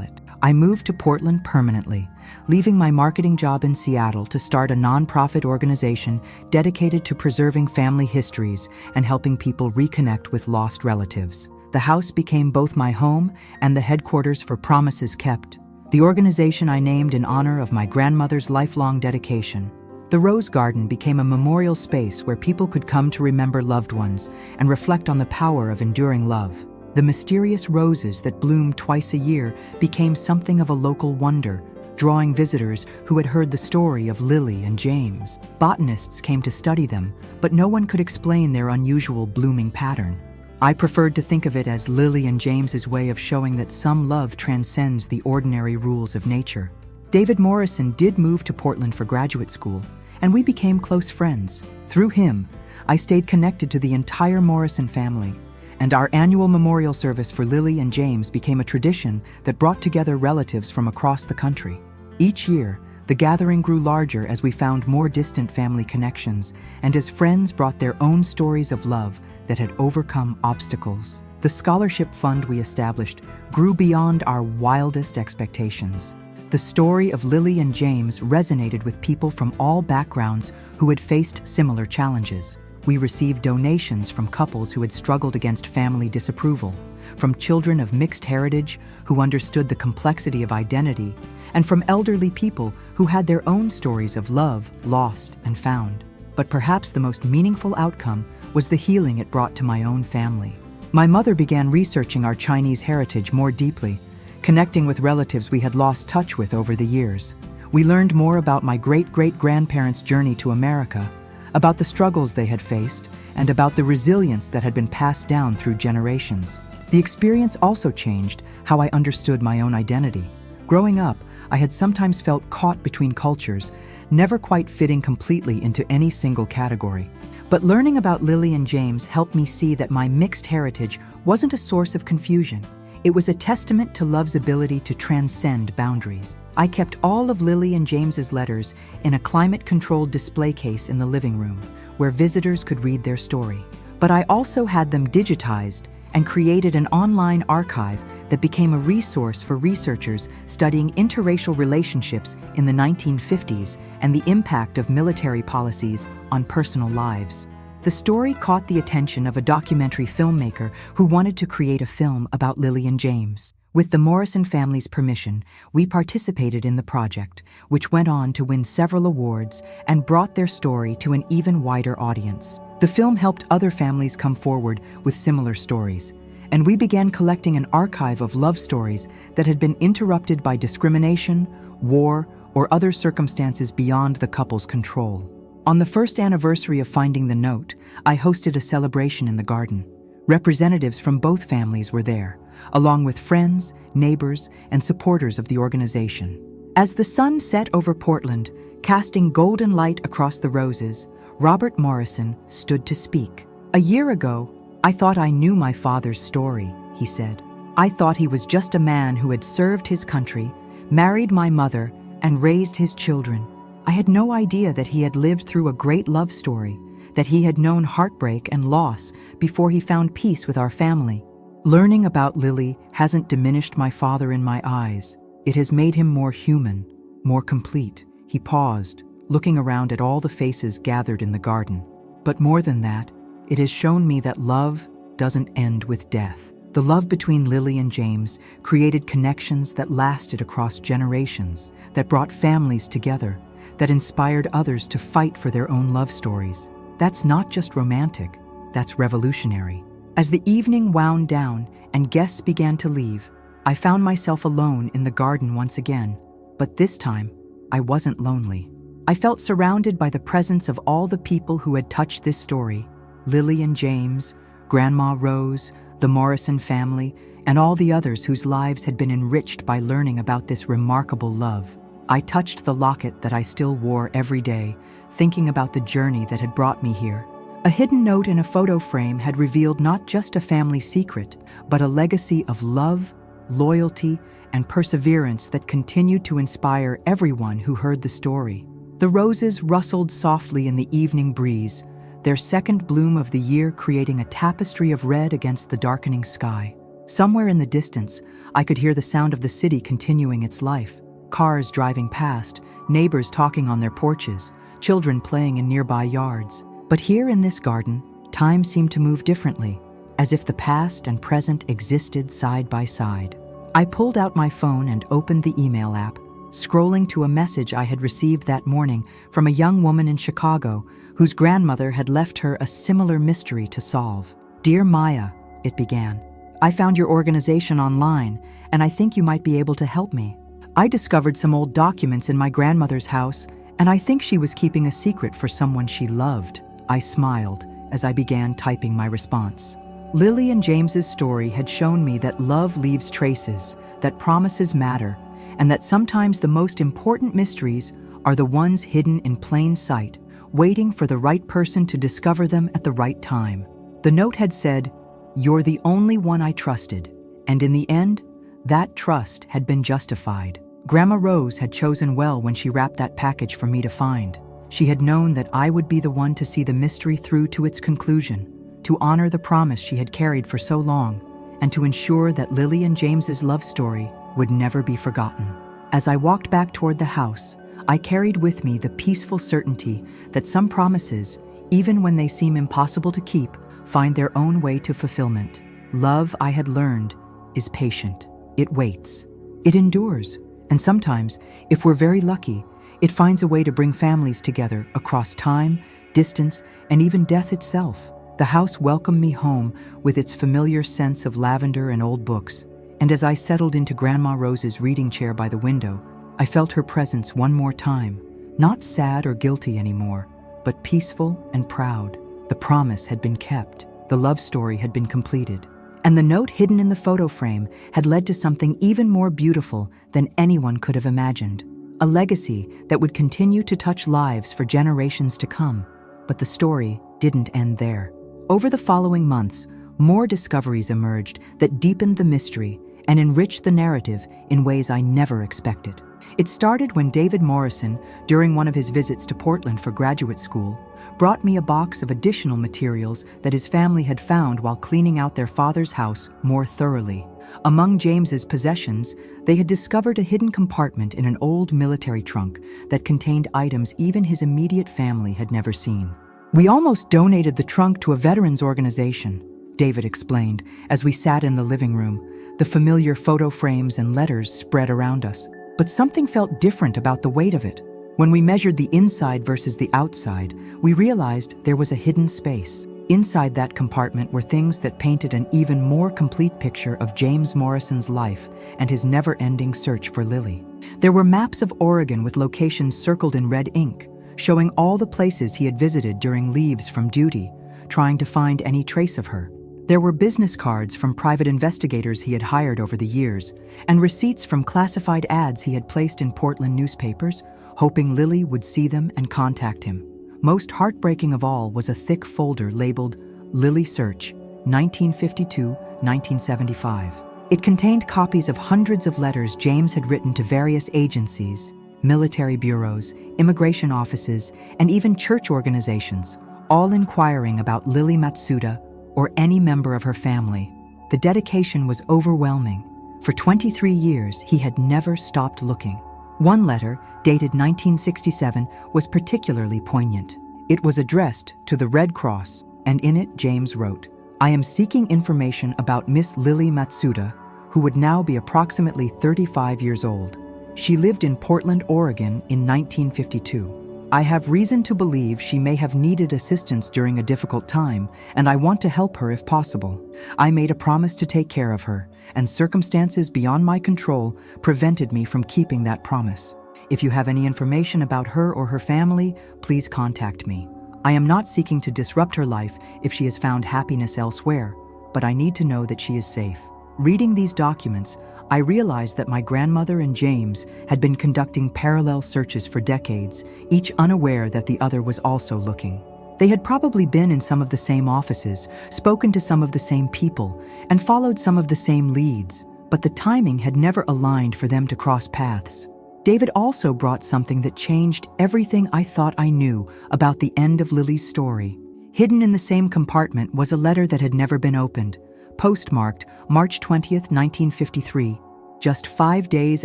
[SPEAKER 1] it. I moved to Portland permanently, leaving my marketing job in Seattle to start a nonprofit organization dedicated to preserving family histories and helping people reconnect with lost relatives. The house became both my home and the headquarters for Promises Kept, the organization I named in honor of my grandmother's lifelong dedication. The rose garden became a memorial space where people could come to remember loved ones and reflect on the power of enduring love. The mysterious roses that bloomed twice a year became something of a local wonder, drawing visitors who had heard the story of Lily and James. Botanists came to study them, but no one could explain their unusual blooming pattern. I preferred to think of it as Lily and James's way of showing that some love transcends the ordinary rules of nature. David Morrison did move to Portland for graduate school, and we became close friends. Through him, I stayed connected to the entire Morrison family, and our annual memorial service for Lily and James became a tradition that brought together relatives from across the country. Each year, the gathering grew larger as we found more distant family connections, and as friends brought their own stories of love that had overcome obstacles. The scholarship fund we established grew beyond our wildest expectations. The story of Lily and James resonated with people from all backgrounds who had faced similar challenges. We received donations from couples who had struggled against family disapproval, from children of mixed heritage who understood the complexity of identity, and from elderly people who had their own stories of love, lost, and found. But perhaps the most meaningful outcome was the healing it brought to my own family. My mother began researching our Chinese heritage more deeply, connecting with relatives we had lost touch with over the years. We learned more about my great-great-grandparents' journey to America, about the struggles they had faced, and about the resilience that had been passed down through generations. The experience also changed how I understood my own identity. Growing up, I had sometimes felt caught between cultures, never quite fitting completely into any single category. But learning about Lily and James helped me see that my mixed heritage wasn't a source of confusion. It was a testament to love's ability to transcend boundaries. I kept all of Lily and James's letters in a climate-controlled display case in the living room, where visitors could read their story. But I also had them digitized and created an online archive that became a resource for researchers studying interracial relationships in the 1950s and the impact of military policies on personal lives. The story caught the attention of a documentary filmmaker who wanted to create a film about Lily and James. With the Morrison family's permission, we participated in the project, which went on to win several awards and brought their story to an even wider audience. The film helped other families come forward with similar stories, and we began collecting an archive of love stories that had been interrupted by discrimination, war, or other circumstances beyond the couple's control. On the first anniversary of finding the note, I hosted a celebration in the garden. Representatives from both families were there, along with friends, neighbors, and supporters of the organization. As the sun set over Portland, casting golden light across the roses, Robert Morrison stood to speak. "A year ago, I thought I knew my father's story," he said. "I thought he was just a man who had served his country, married my mother, and raised his children. I had no idea that he had lived through a great love story, that he had known heartbreak and loss before he found peace with our family. Learning about Lily hasn't diminished my father in my eyes. It has made him more human, more complete." He paused, looking around at all the faces gathered in the garden. "But more than that, it has shown me that love doesn't end with death." The love between Lily and James created connections that lasted across generations, that brought families together, that inspired others to fight for their own love stories. That's not just romantic, that's revolutionary. As the evening wound down and guests began to leave, I found myself alone in the garden once again, but this time, I wasn't lonely. I felt surrounded by the presence of all the people who had touched this story: Lily and James, Grandma Rose, the Morrison family, and all the others whose lives had been enriched by learning about this remarkable love. I touched the locket that I still wore every day, thinking about the journey that had brought me here. A hidden note in a photo frame had revealed not just a family secret, but a legacy of love, loyalty, and perseverance that continued to inspire everyone who heard the story. The roses rustled softly in the evening breeze, their second bloom of the year creating a tapestry of red against the darkening sky. Somewhere in the distance, I could hear the sound of the city continuing its life. Cars driving past, neighbors talking on their porches, children playing in nearby yards. But here in this garden, time seemed to move differently, as if the past and present existed side by side. I pulled out my phone and opened the email app, scrolling to a message I had received that morning from a young woman in Chicago whose grandmother had left her a similar mystery to solve. "Dear Maya," it began, "I found your organization online, and I think you might be able to help me. I discovered some old documents in my grandmother's house, and I think she was keeping a secret for someone she loved." I smiled as I began typing my response. Lily and James's story had shown me that love leaves traces, that promises matter, and that sometimes the most important mysteries are the ones hidden in plain sight, waiting for the right person to discover them at the right time. The note had said, "You're the only one I trusted," and in the end, that trust had been justified. Grandma Rose had chosen well when she wrapped that package for me to find. She had known that I would be the one to see the mystery through to its conclusion, to honor the promise she had carried for so long, and to ensure that Lily and James's love story would never be forgotten. As I walked back toward the house, I carried with me the peaceful certainty that some promises, even when they seem impossible to keep, find their own way to fulfillment. Love, I had learned, is patient. It waits. It endures. And sometimes, if we're very lucky, it finds a way to bring families together across time, distance, and even death itself. The house welcomed me home with its familiar sense of lavender and old books, and as I settled into Grandma Rose's reading chair by the window, I felt her presence one more time, not sad or guilty anymore, but peaceful and proud. The promise had been kept, the love story had been completed, and the note hidden in the photo frame had led to something even more beautiful than anyone could have imagined. A legacy that would continue to touch lives for generations to come. But the story didn't end there. Over the following months, more discoveries emerged that deepened the mystery and enriched the narrative in ways I never expected. It started when David Morrison, during one of his visits to Portland for graduate school, brought me a box of additional materials that his family had found while cleaning out their father's house more thoroughly. Among James's possessions, they had discovered a hidden compartment in an old military trunk that contained items even his immediate family had never seen. "We almost donated the trunk to a veterans organization," David explained as we sat in the living room, the familiar photo frames and letters spread around us. But something felt different about the weight of it. When we measured the inside versus the outside, we realized there was a hidden space. Inside that compartment were things that painted an even more complete picture of James Morrison's life and his never-ending search for Lily. There were maps of Oregon with locations circled in red ink, showing all the places he had visited during leaves from duty, trying to find any trace of her. There were business cards from private investigators he had hired over the years, and receipts from classified ads he had placed in Portland newspapers, hoping Lily would see them and contact him. Most heartbreaking of all was a thick folder labeled Lily Search, 1952-1975. It contained copies of hundreds of letters James had written to various agencies, military bureaus, immigration offices, and even church organizations, all inquiring about Lily Matsuda or any member of her family. The dedication was overwhelming. For 23 years, he had never stopped looking. One letter, dated 1967, was particularly poignant. It was addressed to the Red Cross, and in it James wrote, "I am seeking information about Miss Lily Matsuda, who would now be approximately 35 years old. She lived in Portland, Oregon in 1952. I have reason to believe she may have needed assistance during a difficult time, and I want to help her if possible. I made a promise to take care of her, and circumstances beyond my control prevented me from keeping that promise. If you have any information about her or her family, please contact me. I am not seeking to disrupt her life if she has found happiness elsewhere, but I need to know that she is safe." Reading these documents, I realized that my grandmother and James had been conducting parallel searches for decades, each unaware that the other was also looking. They had probably been in some of the same offices, spoken to some of the same people, and followed some of the same leads, but the timing had never aligned for them to cross paths. David also brought something that changed everything I thought I knew about the end of Lily's story. Hidden in the same compartment was a letter that had never been opened, postmarked March 20th, 1953, just 5 days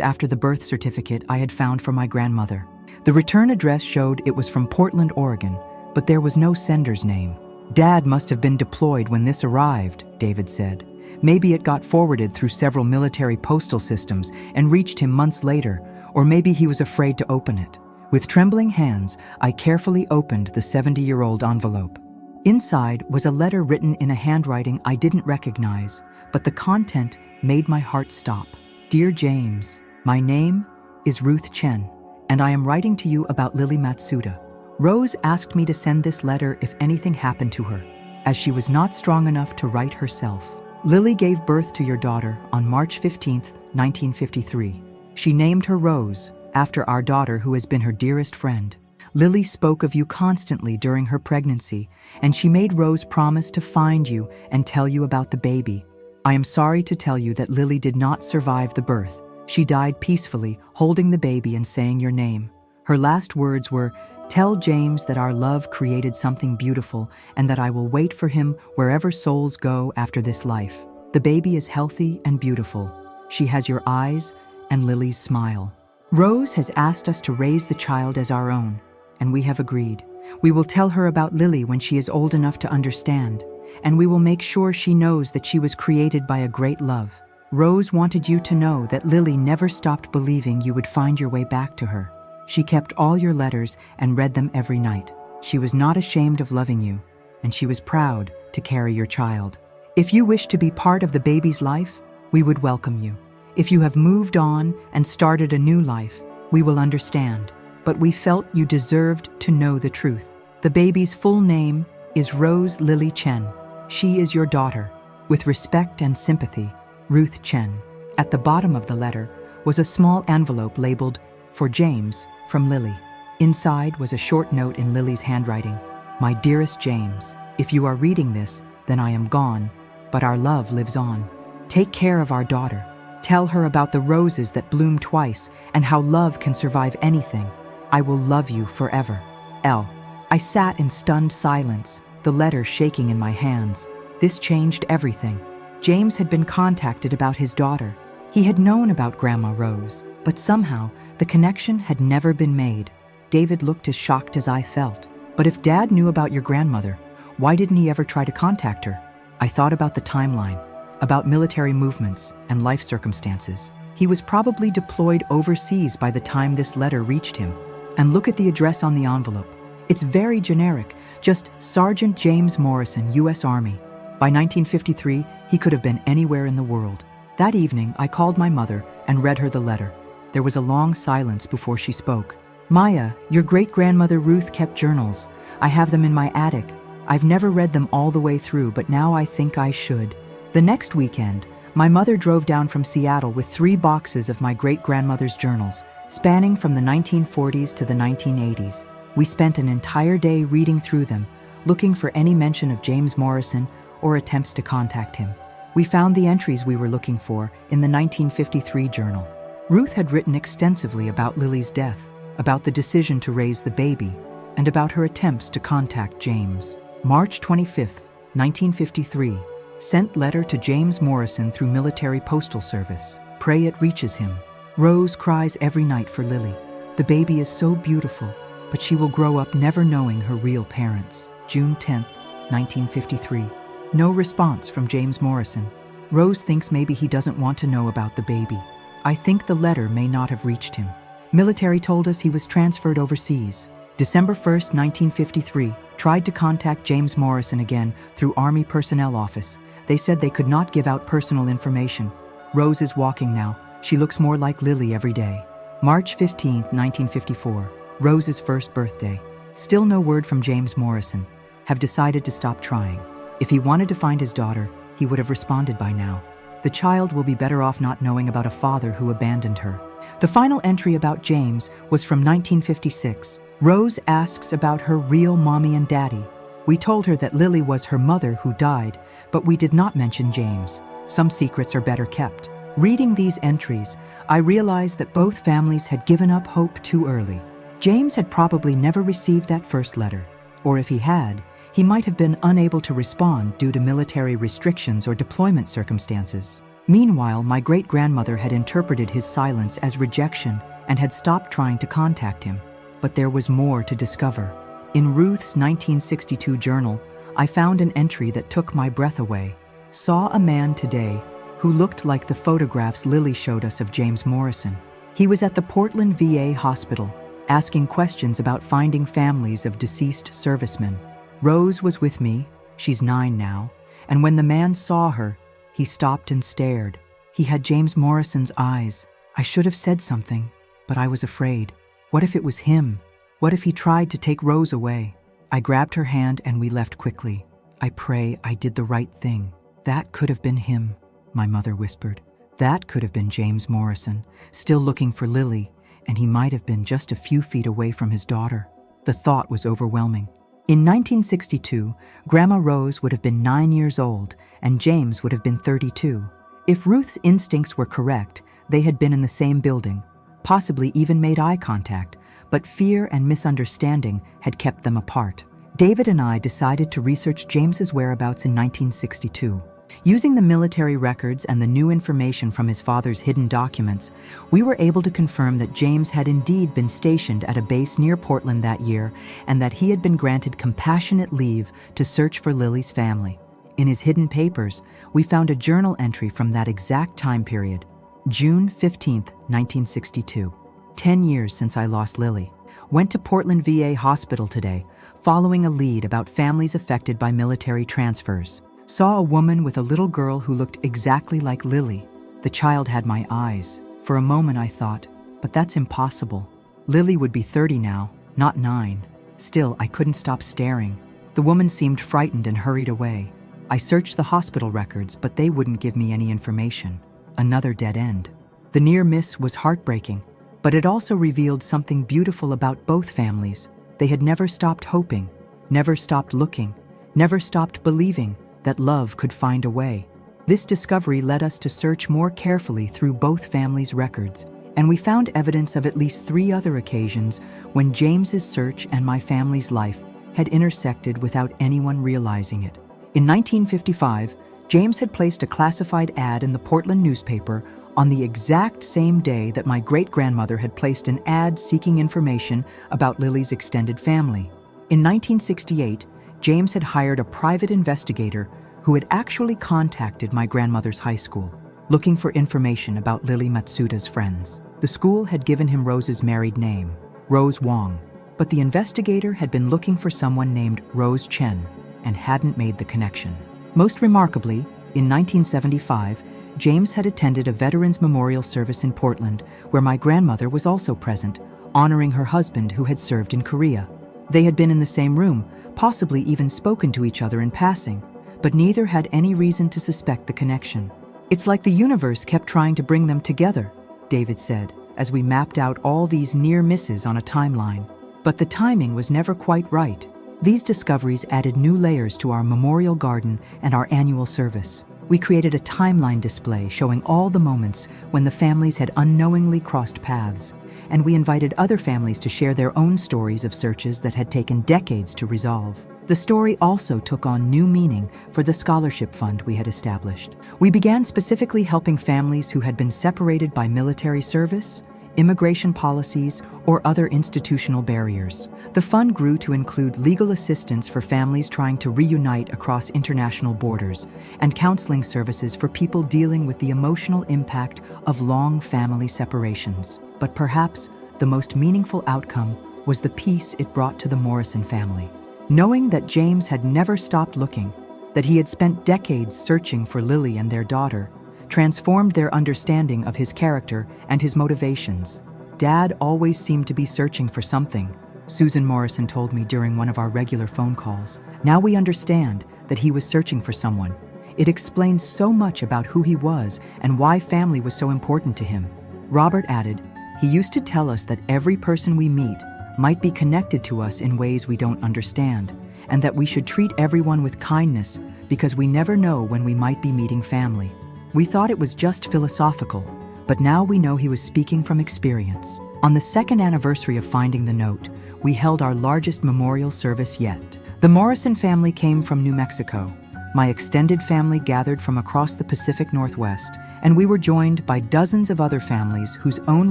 [SPEAKER 1] after the birth certificate I had found for my grandmother. The return address showed it was from Portland, Oregon, but there was no sender's name. "Dad must have been deployed when this arrived," David said. "Maybe it got forwarded through several military postal systems and reached him months later, Or maybe he was afraid to open it. With trembling hands, I carefully opened the 70-year-old envelope. Inside was a letter written in a handwriting I didn't recognize, but the content made my heart stop. Dear James, my name is Ruth Chen, and I am writing to you about Lily Matsuda. Rose asked me to send this letter if anything happened to her, as she was not strong enough to write herself. Lily gave birth to your daughter on March 15, 1953. She named her Rose, after our daughter who has been her dearest friend. Lily spoke of you constantly during her pregnancy, and she made Rose promise to find you and tell you about the baby. I am sorry to tell you that Lily did not survive the birth. She died peacefully, holding the baby and saying your name. Her last words were, "Tell James that our love created something beautiful and that I will wait for him wherever souls go after this life." The baby is healthy and beautiful. She has your eyes and Lily's smile. Rose has asked us to raise the child as our own, and we have agreed. We will tell her about Lily when she is old enough to understand, and we will make sure she knows that she was created by a great love. Rose wanted you to know that Lily never stopped believing you would find your way back to her. She kept all your letters and read them every night. She was not ashamed of loving you, and she was proud to carry your child. If you wish to be part of the baby's life, we would welcome you. If you have moved on and started a new life, we will understand. But we felt you deserved to know the truth. The baby's full name is Rose Lily Chen. She is your daughter. With respect and sympathy, Ruth Chen. At the bottom of the letter was a small envelope labeled, "For James, from Lily." Inside was a short note in Lily's handwriting. "My dearest James, if you are reading this, then I am gone, but our love lives on. Take care of our daughter. Tell her about the roses that bloom twice and how love can survive anything. I will love you forever. L." I sat in stunned silence, the letter shaking in my hands. This changed everything. James had been contacted about his daughter. He had known about Grandma Rose, but somehow the connection had never been made. David looked as shocked as I felt. "But if Dad knew about your grandmother, why didn't he ever try to contact her?" I thought about the timeline, about military movements and life circumstances. He was probably deployed overseas by the time this letter reached him. And look at the address on the envelope. It's very generic, just Sergeant James Morrison, U.S. Army. By 1953, he could have been anywhere in the world. That evening, I called my mother and read her the letter. There was a long silence before she spoke. "Maya, your great-grandmother Ruth kept journals. I have them in my attic. I've never read them all the way through, but now I think I should." The next weekend, my mother drove down from Seattle with 3 boxes of my great-grandmother's journals, spanning from the 1940s to the 1980s. We spent an entire day reading through them, looking for any mention of James Morrison or attempts to contact him. We found the entries we were looking for in the 1953 journal. Ruth had written extensively about Lily's death, about the decision to raise the baby, and about her attempts to contact James. March 25, 1953. Sent letter to James Morrison through military postal service. Pray it reaches him. Rose cries every night for Lily. The baby is so beautiful, but she will grow up never knowing her real parents. June 10, 1953. No response from James Morrison. Rose thinks maybe he doesn't want to know about the baby. I think the letter may not have reached him. Military told us he was transferred overseas. December 1, 1953. Tried to contact James Morrison again through Army Personnel Office. They said they could not give out personal information. Rose is walking now. She looks more like Lily every day. March 15, 1954. Rose's first birthday. Still no word from James Morrison. Have decided to stop trying. If he wanted to find his daughter, he would have responded by now. The child will be better off not knowing about a father who abandoned her. The final entry about James was from 1956. Rose asks about her real mommy and daddy. We told her that Lily was her mother who died, but we did not mention James. Some secrets are better kept. Reading these entries, I realized that both families had given up hope too early. James had probably never received that first letter, or if he had, he might have been unable to respond due to military restrictions or deployment circumstances. Meanwhile, my great-grandmother had interpreted his silence as rejection and had stopped trying to contact him. But there was more to discover. In Ruth's 1962 journal, I found an entry that took my breath away. Saw a man today who looked like the photographs Lily showed us of James Morrison. He was at the Portland VA hospital, asking questions about finding families of deceased servicemen. Rose was with me, she's 9 now, and when the man saw her, he stopped and stared. He had James Morrison's eyes. I should have said something, but I was afraid. What if it was him? What if he tried to take Rose away? I grabbed her hand and we left quickly. I pray I did the right thing. That could have been him, my mother whispered. That could have been James Morrison, still looking for Lily, and he might have been just a few feet away from his daughter. The thought was overwhelming. In 1962, Grandma Rose would have been 9 years old, and James would have been 32. If Ruth's instincts were correct, they had been in the same building, possibly even made eye contact, but fear and misunderstanding had kept them apart. David and I decided to research James's whereabouts in 1962. Using the military records and the new information from his father's hidden documents, we were able to confirm that James had indeed been stationed at a base near Portland that year and that he had been granted compassionate leave to search for Lily's family. In his hidden papers, we found a journal entry from that exact time period, June 15, 1962. 10 years since I lost Lily. Went to Portland VA hospital today, following a lead about families affected by military transfers. Saw a woman with a little girl who looked exactly like Lily. The child had my eyes. For a moment I thought, but that's impossible. Lily would be 30 now, not 9. Still, I couldn't stop staring. The woman seemed frightened and hurried away. I searched the hospital records, but they wouldn't give me any information. Another dead end. The near miss was heartbreaking, but it also revealed something beautiful about both families. They had never stopped hoping, never stopped looking, never stopped believing that love could find a way. This discovery led us to search more carefully through both families' records, and we found evidence of at least 3 other occasions when James's search and my family's life had intersected without anyone realizing it. In 1955, James had placed a classified ad in the Portland newspaper on the exact same day that my great-grandmother had placed an ad seeking information about Lily's extended family. In 1968, James had hired a private investigator who had actually contacted my grandmother's high school, looking for information about Lily Matsuda's friends. The school had given him Rose's married name, Rose Wong, but the investigator had been looking for someone named Rose Chen and hadn't made the connection. Most remarkably, in 1975, James had attended a Veterans Memorial Service in Portland, where my grandmother was also present, honoring her husband who had served in Korea. They had been in the same room, possibly even spoken to each other in passing, but neither had any reason to suspect the connection. It's like the universe kept trying to bring them together, David said, as we mapped out all these near misses on a timeline. But the timing was never quite right. These discoveries added new layers to our memorial garden and our annual service. We created a timeline display showing all the moments when the families had unknowingly crossed paths, and we invited other families to share their own stories of searches that had taken decades to resolve. The story also took on new meaning for the scholarship fund we had established. We began specifically helping families who had been separated by military service, immigration policies, or other institutional barriers. The fund grew to include legal assistance for families trying to reunite across international borders and counseling services for people dealing with the emotional impact of long family separations. But perhaps the most meaningful outcome was the peace it brought to the Morrison family. Knowing that James had never stopped looking, that he had spent decades searching for Lily and their daughter, transformed their understanding of his character and his motivations. Dad always seemed to be searching for something, Susan Morrison told me during one of our regular phone calls. Now we understand that he was searching for someone. It explains so much about who he was and why family was so important to him. Robert added, he used to tell us that every person we meet might be connected to us in ways we don't understand, and that we should treat everyone with kindness because we never know when we might be meeting family. We thought it was just philosophical, but now we know he was speaking from experience. On the 2nd anniversary of finding the note, we held our largest memorial service yet. The Morrison family came from New Mexico. My extended family gathered from across the Pacific Northwest, and we were joined by dozens of other families whose own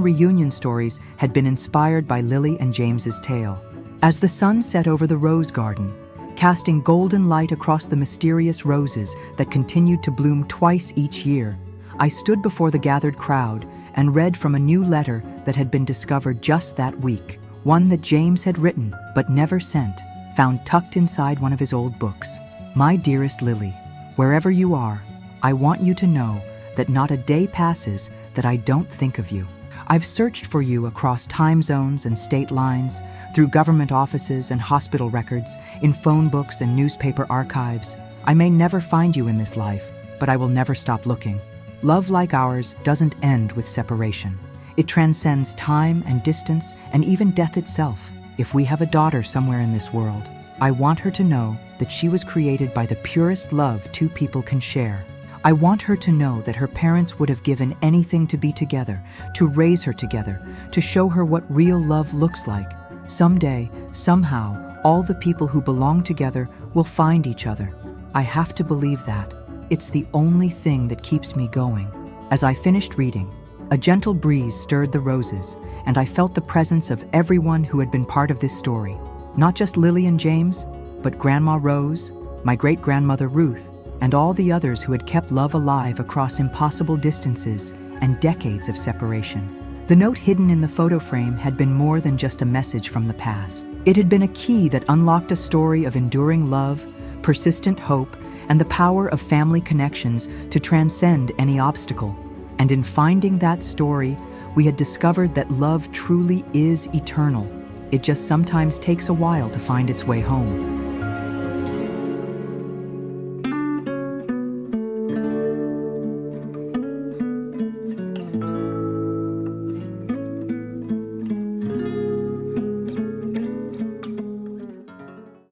[SPEAKER 1] reunion stories had been inspired by Lily and James's tale. As the sun set over the rose garden, casting golden light across the mysterious roses that continued to bloom twice each year, I stood before the gathered crowd and read from a new letter that had been discovered just that week, one that James had written but never sent, found tucked inside one of his old books. My dearest Lily, wherever you are, I want you to know that not a day passes that I don't think of you. I've searched for you across time zones and state lines, through government offices and hospital records, in phone books and newspaper archives. I may never find you in this life, but I will never stop looking. Love like ours doesn't end with separation. It transcends time and distance and even death itself. If we have a daughter somewhere in this world, I want her to know that she was created by the purest love two people can share. I want her to know that her parents would have given anything to be together, to raise her together, to show her what real love looks like. Someday, somehow, all the people who belong together will find each other. I have to believe that. It's the only thing that keeps me going. As I finished reading, a gentle breeze stirred the roses, and I felt the presence of everyone who had been part of this story. Not just Lily and James, but Grandma Rose, my great-grandmother Ruth, and all the others who had kept love alive across impossible distances and decades of separation. The note hidden in the photo frame had been more than just a message from the past. It had been a key that unlocked a story of enduring love, persistent hope, and the power of family connections to transcend any obstacle. And in finding that story, we had discovered that love truly is eternal. It just sometimes takes a while to find its way home.